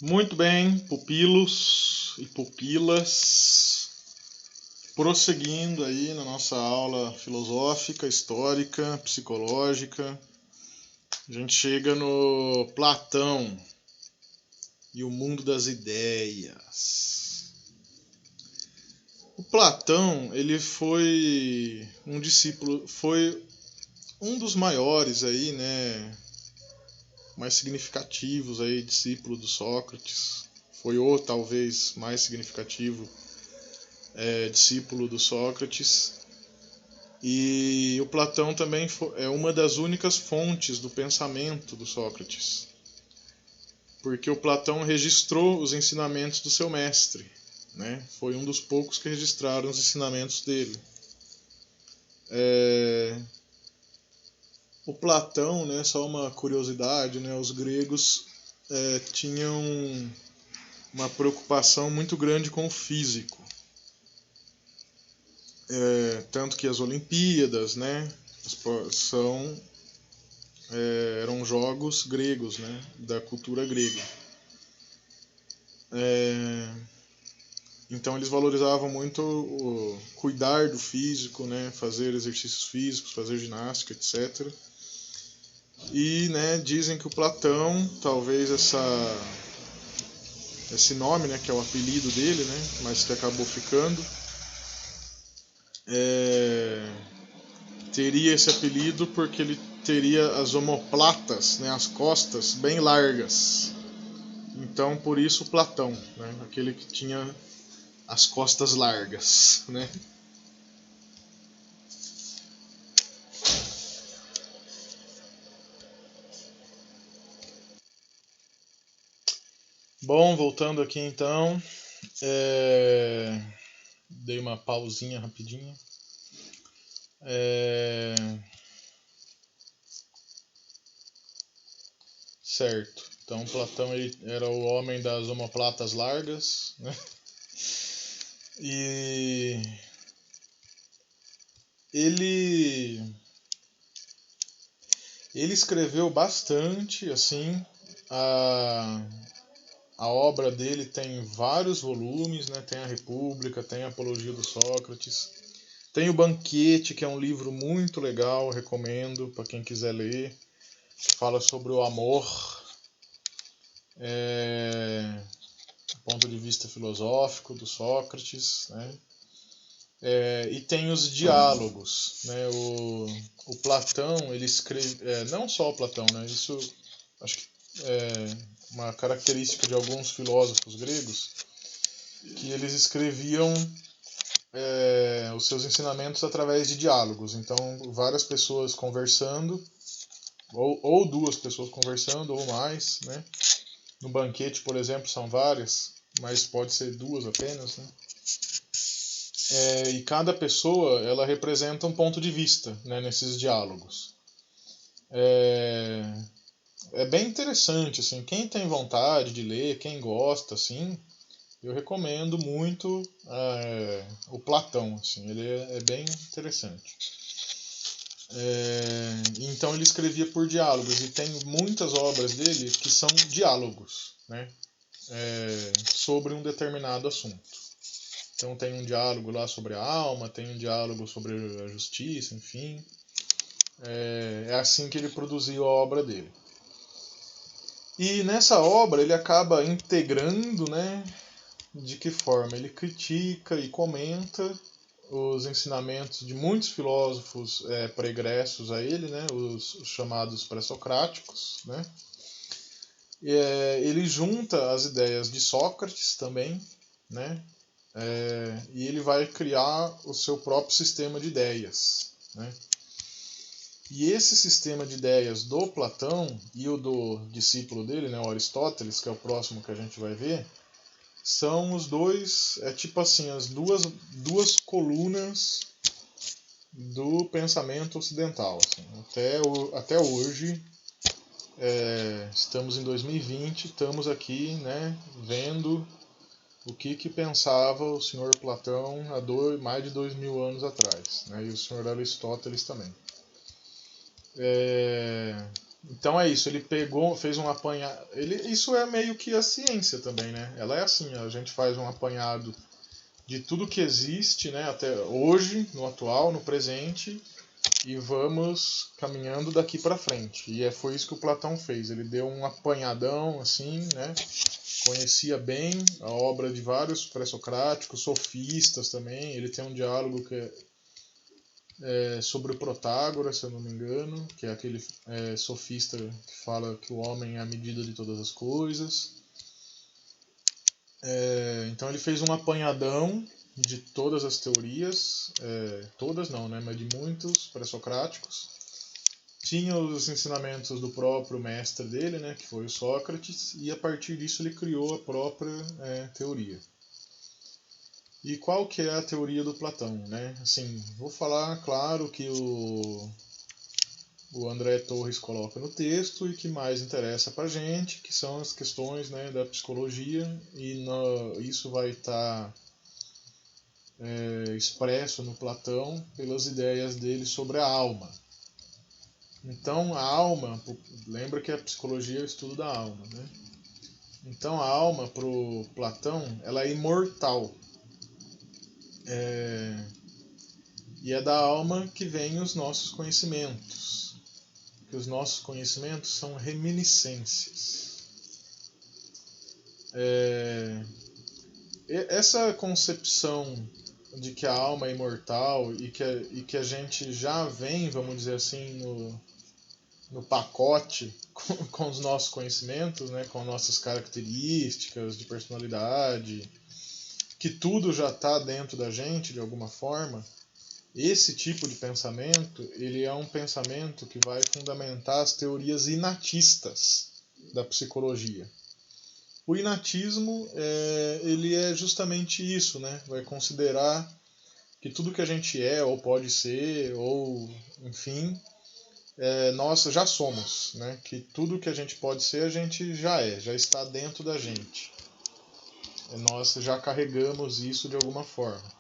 Muito bem, pupilos e pupilas, prosseguindo aí na nossa aula filosófica, histórica, psicológica, a gente chega no Platão e o mundo das ideias. O Platão, ele foi um discípulo, foi um dos maiores aí, né, mais significativos aí, discípulo do Sócrates. Foi o talvez mais significativo discípulo do Sócrates. E o Platão também é uma das únicas fontes do pensamento do Sócrates, porque o Platão registrou os ensinamentos do seu mestre, né? Foi um dos poucos que registraram os ensinamentos dele. O Platão, né, só uma curiosidade, né, os gregos tinham uma preocupação muito grande com o físico. Tanto que as Olimpíadas, né, eram jogos gregos, né, da cultura grega. Então eles valorizavam muito cuidar do físico, né, fazer exercícios físicos, fazer ginástica, etc. E, né, dizem que o Platão, talvez esse nome, né, que é o apelido dele, né, mas que acabou ficando, teria esse apelido porque ele teria as omoplatas, né, as costas bem largas. Então, por isso Platão, né, aquele que tinha as costas largas, né? Bom, voltando aqui então, dei uma pausinha rapidinha. Certo. Então Platão ele era o homem das omoplatas largas, né? E ele escreveu bastante, assim, a obra dele tem vários volumes, né? Tem a República, tem a Apologia do Sócrates, tem o Banquete, que é um livro muito legal, recomendo para quem quiser ler, que fala sobre o amor, do ponto de vista filosófico do Sócrates, né? E tem os diálogos, né? O Platão, ele escreve, não só o Platão, né? Isso acho que é uma característica de alguns filósofos gregos, que eles escreviam os seus ensinamentos através de diálogos. Então, várias pessoas conversando, ou duas pessoas conversando, ou mais, né? No Banquete, por exemplo, são várias, mas pode ser duas apenas, né? E cada pessoa ela representa um ponto de vista, né, nesses diálogos. É bem interessante, assim, quem tem vontade de ler, quem gosta, assim, eu recomendo muito o Platão, assim, ele é bem interessante. Então ele escrevia por diálogos e tem muitas obras dele que são diálogos, né, sobre um determinado assunto. Então tem um diálogo lá sobre a alma, tem um diálogo sobre a justiça, enfim. É assim que ele produziu a obra dele. E nessa obra ele acaba integrando, né, de que forma? Ele critica e comenta os ensinamentos de muitos filósofos pregressos a ele, né, os chamados pré-socráticos, né. Ele junta as ideias de Sócrates também, né, e ele vai criar o seu próprio sistema de ideias, né. E esse sistema de ideias do Platão e o do discípulo dele, né, o Aristóteles, que é o próximo que a gente vai ver, são os dois, tipo assim, as duas colunas do pensamento ocidental. Assim. Até hoje, estamos em 2020, estamos aqui, né, vendo o que pensava o senhor Platão há mais de 2000 anos atrás, né, e o senhor Aristóteles também. Então é isso, ele pegou, fez um apanhado. Isso é meio que a ciência também, né? Ela é assim, a gente faz um apanhado de tudo que existe, né, até hoje, no atual, no presente, e vamos caminhando daqui para frente. E foi isso que o Platão fez. Ele deu um apanhadão assim, né? Conhecia bem a obra de vários pré-socráticos, sofistas também. Ele tem um diálogo que é sobre o Protágoras, se eu não me engano, que é aquele sofista que fala que o homem é a medida de todas as coisas. Então ele fez um apanhadão de todas as teorias, todas não, né, mas de muitos pré-socráticos. Tinha os ensinamentos do próprio mestre dele, né, que foi o Sócrates, e a partir disso ele criou a própria teoria. E qual que é a teoria do Platão, né? Assim, vou falar, claro, que o André Torres coloca no texto e que mais interessa para a gente, que são as questões, né, da psicologia, e isso vai estar expresso no Platão pelas ideias dele sobre a alma. Então a alma, lembra que a psicologia é o estudo da alma, né? Então a alma para o Platão, ela é imortal. E é da alma que vêm os nossos conhecimentos. Que os nossos conhecimentos são reminiscências. Essa concepção de que a alma é imortal e que a gente já vem, vamos dizer assim, no pacote com os nossos conhecimentos, né, com nossas características de personalidade, que tudo já está dentro da gente de alguma forma. Esse tipo de pensamento, ele é um pensamento que vai fundamentar as teorias inatistas da psicologia. O inatismo, ele é justamente isso, né? Vai considerar que tudo que a gente é, ou pode ser, ou enfim, nós já somos, né? Que tudo que a gente pode ser, a gente já está dentro da gente. Nós já carregamos isso de alguma forma.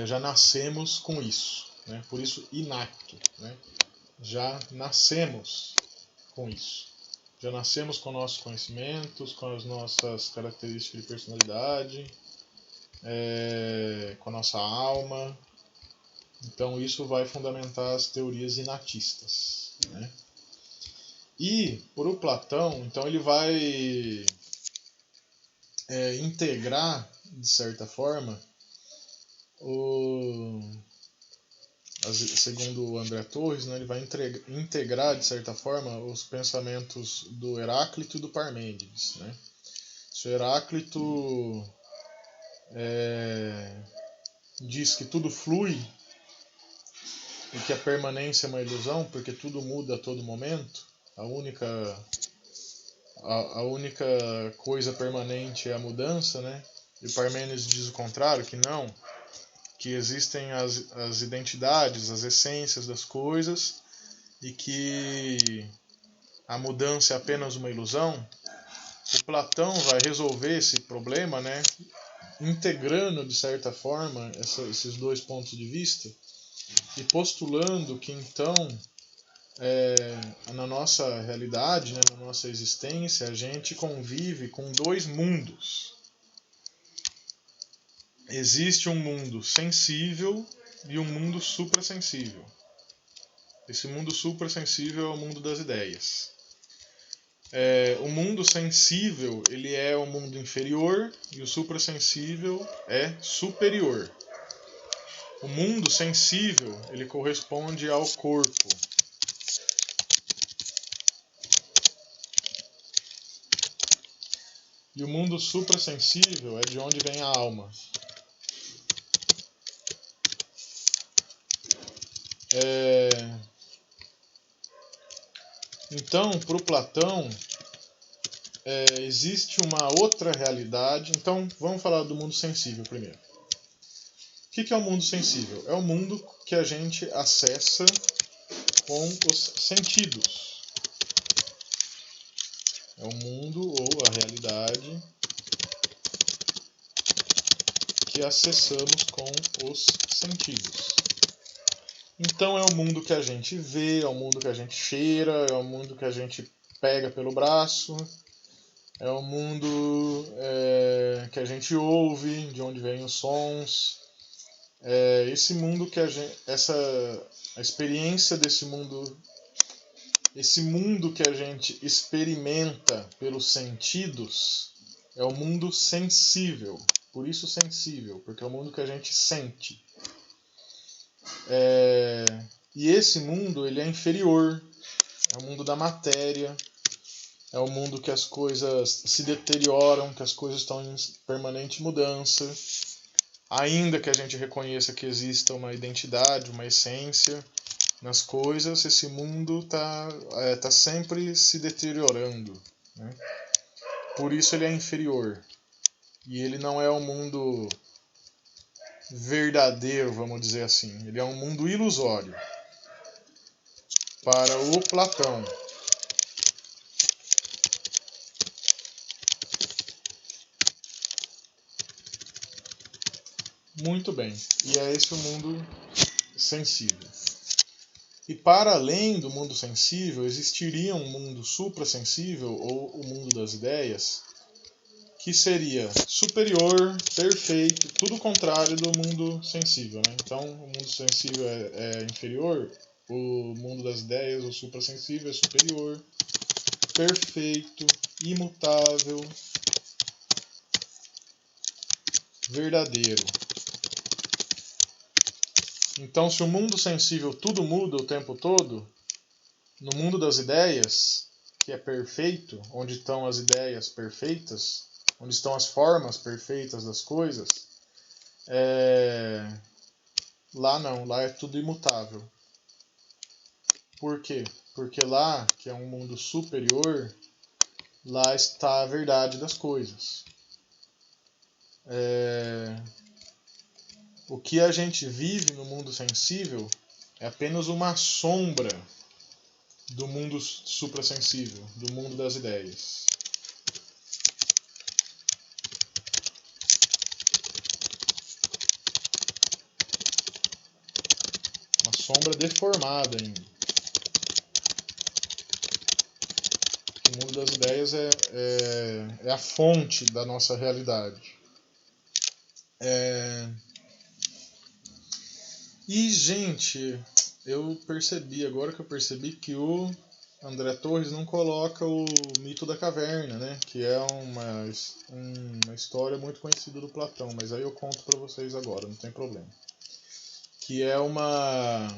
Já nascemos com isso, né? Por isso inapto, né? Já nascemos com isso. Já nascemos com nossos conhecimentos, com as nossas características de personalidade, com a nossa alma. Então isso vai fundamentar as teorias inatistas, né? E por o Platão, então ele vai integrar, de certa forma, segundo o André Torres, né, ele vai integrar, de certa forma, os pensamentos do Heráclito e do Parmênides. Né? Se o Heráclito diz que tudo flui e que a permanência é uma ilusão, porque tudo muda a todo momento, a única coisa permanente é a mudança, né? E o Parmênides diz o contrário, que não, que existem as identidades, as essências das coisas e que a mudança é apenas uma ilusão. O Platão vai resolver esse problema, né, integrando de certa forma esses dois pontos de vista e postulando que então na nossa realidade, né, na nossa existência, a gente convive com dois mundos. Existe um mundo sensível e um mundo suprassensível. Esse mundo suprassensível é o mundo das ideias. O mundo sensível, ele é o mundo inferior e o suprassensível é superior. O mundo sensível, ele corresponde ao corpo. E o mundo suprassensível é de onde vem a alma. Então, para o Platão, existe uma outra realidade. Então, vamos falar do mundo sensível primeiro. O que é o mundo sensível? É o mundo que a gente acessa com os sentidos. É o mundo ou a realidade que acessamos com os sentidos. Então é o mundo que a gente vê, é o mundo que a gente cheira, é o mundo que a gente pega pelo braço, é o mundo que a gente ouve, de onde vêm os sons. Esse mundo que a gente, a experiência desse mundo, esse mundo que a gente experimenta pelos sentidos, é o mundo sensível. Por isso sensível, porque é o mundo que a gente sente. E esse mundo ele é inferior, é o mundo da matéria, é o mundo que as coisas se deterioram, que as coisas estão em permanente mudança. Ainda que a gente reconheça que exista uma identidade, uma essência nas coisas, esse mundo tá sempre se deteriorando. Né? Por isso ele é inferior. E ele não é um mundo verdadeiro, vamos dizer assim. Ele é um mundo ilusório. Para o Platão. Muito bem. E é esse o mundo sensível. E para além do mundo sensível, existiria um mundo suprassensível, ou o mundo das ideias, que seria superior, perfeito, tudo o contrário do mundo sensível. Né? Então, o mundo sensível é inferior, o mundo das ideias, o suprassensível, é superior, perfeito, imutável, verdadeiro. Então, se o mundo sensível tudo muda o tempo todo, no mundo das ideias, que é perfeito, onde estão as ideias perfeitas, onde estão as formas perfeitas das coisas, lá não, lá é tudo imutável. Por quê? Porque lá, que é um mundo superior, lá está a verdade das coisas. O que a gente vive no mundo sensível é apenas uma sombra do mundo suprassensível, do mundo das ideias. Uma sombra deformada ainda. O mundo das ideias é a fonte da nossa realidade. E, gente, agora que eu percebi que o André Torres não coloca o mito da caverna, né? Que é uma história muito conhecida do Platão, mas aí eu conto para vocês agora, não tem problema. Que é uma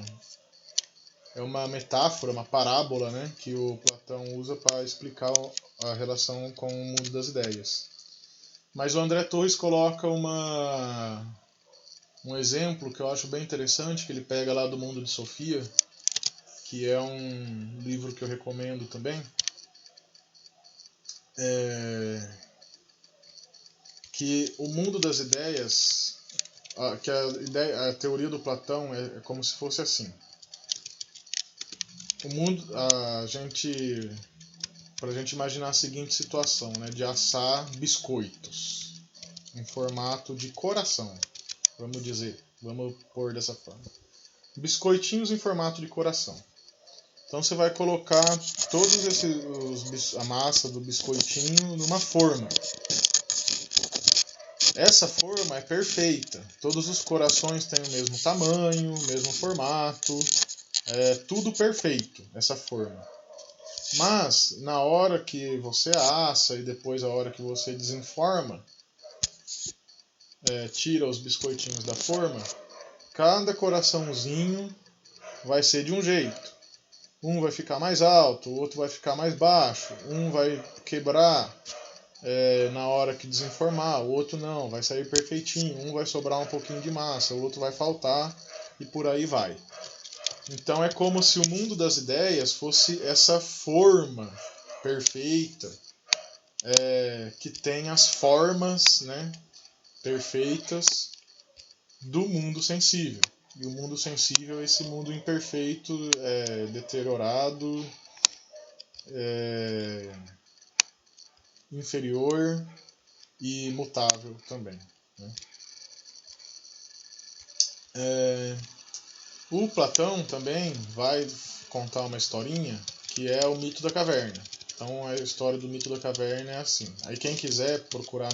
metáfora, uma parábola, né? Que o Platão usa para explicar a relação com o mundo das ideias. Mas o André Torres coloca um exemplo que eu acho bem interessante, que ele pega lá do Mundo de Sofia, que é um livro que eu recomendo também, que o mundo das ideias, que a teoria do Platão é como se fosse assim. O mundo, para a gente imaginar a seguinte situação, né, de assar biscoitos em formato de coração, vamos pôr dessa forma. Biscoitinhos em formato de coração. Então você vai colocar a massa do biscoitinho numa forma. Essa forma é perfeita. Todos os corações têm o mesmo tamanho, o mesmo formato. É tudo perfeito, essa forma. Mas, na hora que você assa e depois a hora que você desenforma, tira os biscoitinhos da forma, cada coraçãozinho vai ser de um jeito. Um vai ficar mais alto, o outro vai ficar mais baixo, um vai quebrar na hora que desenformar, o outro não, vai sair perfeitinho, um vai sobrar um pouquinho de massa, o outro vai faltar e por aí vai. Então é como se o mundo das ideias fosse essa forma perfeita que tem as formas, né, perfeitas do mundo sensível. E o mundo sensível é esse mundo imperfeito, deteriorado, inferior e mutável também. Né? O Platão também vai contar uma historinha que é o mito da caverna. Então a história do mito da caverna é assim. Aí quem quiser procurar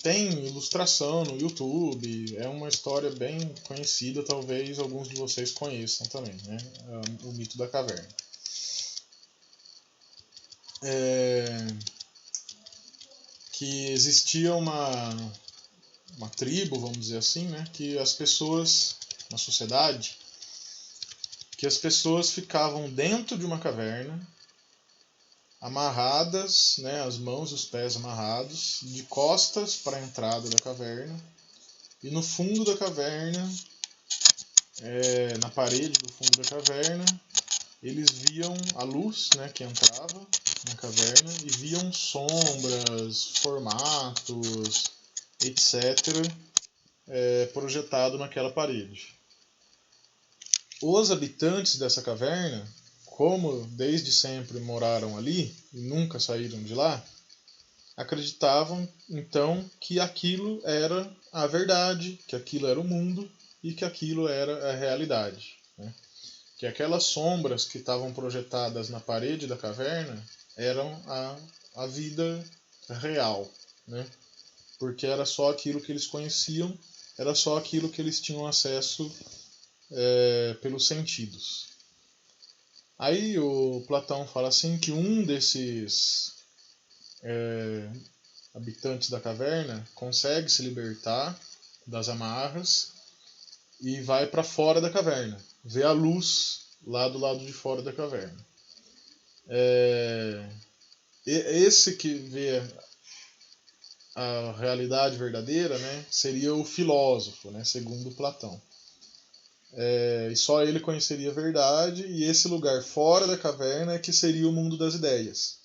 tem ilustração no YouTube, é uma história bem conhecida, talvez alguns de vocês conheçam também, né? O mito da caverna. Que existia uma tribo, vamos dizer assim, né? Que as pessoas, uma sociedade, que as pessoas ficavam dentro de uma caverna, amarradas, né, as mãos e os pés amarrados, de costas para a entrada da caverna, e no fundo da caverna, na parede do fundo da caverna, eles viam a luz, né, que entrava na caverna, e viam sombras, formatos, etc., projetado naquela parede. Os habitantes dessa caverna, como desde sempre moraram ali e nunca saíram de lá, acreditavam então que aquilo era a verdade, que aquilo era o mundo e que aquilo era a realidade, né? Que aquelas sombras que estavam projetadas na parede da caverna eram a vida real, né? Porque era só aquilo que eles conheciam, era só aquilo que eles tinham acesso pelos sentidos. Aí o Platão fala assim que um desses habitantes da caverna consegue se libertar das amarras e vai para fora da caverna, vê a luz lá do lado de fora da caverna. Esse que vê a realidade verdadeira, né, seria o filósofo, né, segundo Platão. E só ele conheceria a verdade, e esse lugar fora da caverna é que seria o mundo das ideias,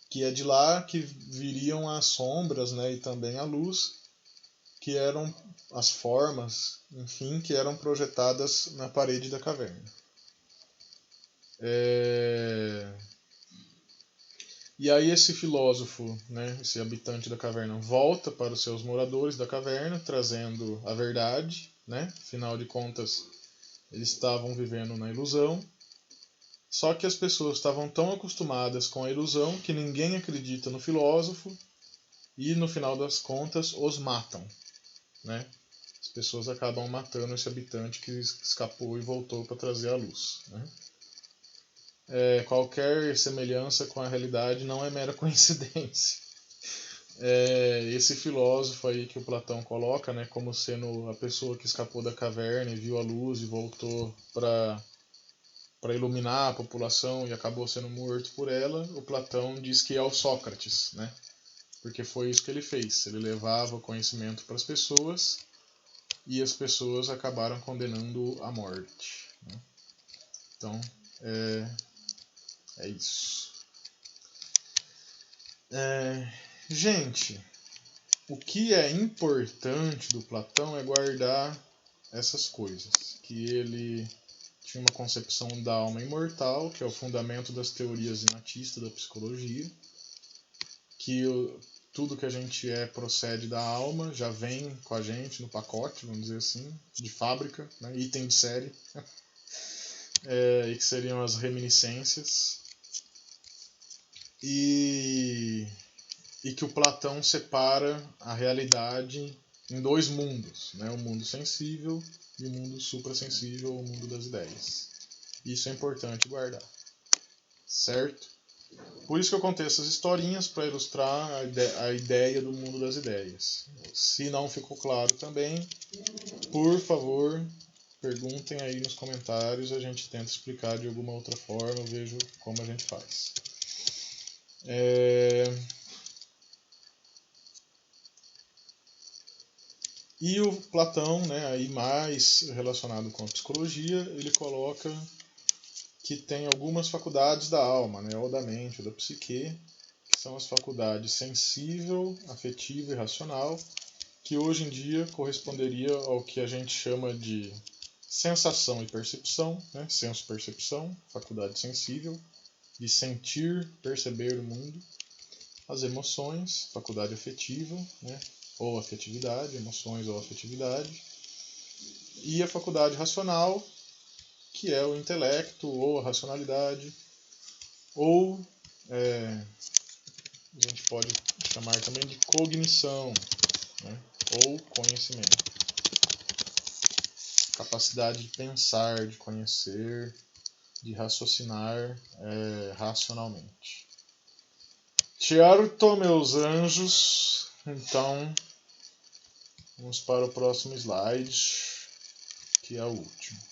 que é de lá que viriam as sombras, né, e também a luz, que eram as formas, enfim, que eram projetadas na parede da caverna. E aí esse filósofo, né, esse habitante da caverna, volta para os seus moradores da caverna, trazendo a verdade, né? Afinal de contas, eles estavam vivendo na ilusão. Só que as pessoas estavam tão acostumadas com a ilusão que ninguém acredita no filósofo e, no final das contas, os matam, né? As pessoas acabam matando esse habitante que escapou e voltou para trazer a luz, né? Qualquer semelhança com a realidade não é mera coincidência. Esse filósofo aí que o Platão coloca, né, como sendo a pessoa que escapou da caverna e viu a luz e voltou para iluminar a população e acabou sendo morto por ela, o Platão diz que é o Sócrates, né? Porque foi isso que ele fez. Ele levava o conhecimento para as pessoas e as pessoas acabaram condenando-o à morte, né? Então, é isso. Gente, o que é importante do Platão é guardar essas coisas. Que ele tinha uma concepção da alma imortal, que é o fundamento das teorias inatistas da psicologia. Que tudo que a gente procede da alma, já vem com a gente no pacote, vamos dizer assim, de fábrica, né? Item de série. E que seriam as reminiscências. E que o Platão separa a realidade em dois mundos, né? O mundo sensível e o mundo suprassensível, o mundo das ideias. Isso é importante guardar, certo? Por isso que eu contei essas historinhas, para ilustrar a ideia do mundo das ideias. Se não ficou claro também, por favor, perguntem aí nos comentários, a gente tenta explicar de alguma outra forma, eu vejo como a gente faz. E o Platão, né, aí mais relacionado com a psicologia, ele coloca que tem algumas faculdades da alma, né, ou da mente, ou da psique, que são as faculdades sensível, afetiva e racional, que hoje em dia corresponderia ao que a gente chama de sensação e percepção, né, senso-percepção, faculdade sensível, de sentir, perceber o mundo, as emoções, faculdade afetiva, né, ou afetividade, emoções ou afetividade, e a faculdade racional, que é o intelecto ou a racionalidade, ou a gente pode chamar também de cognição, né? Ou conhecimento. Capacidade de pensar, de conhecer, de raciocinar racionalmente. Certo, meus anjos? Então, vamos para o próximo slide, que é o último.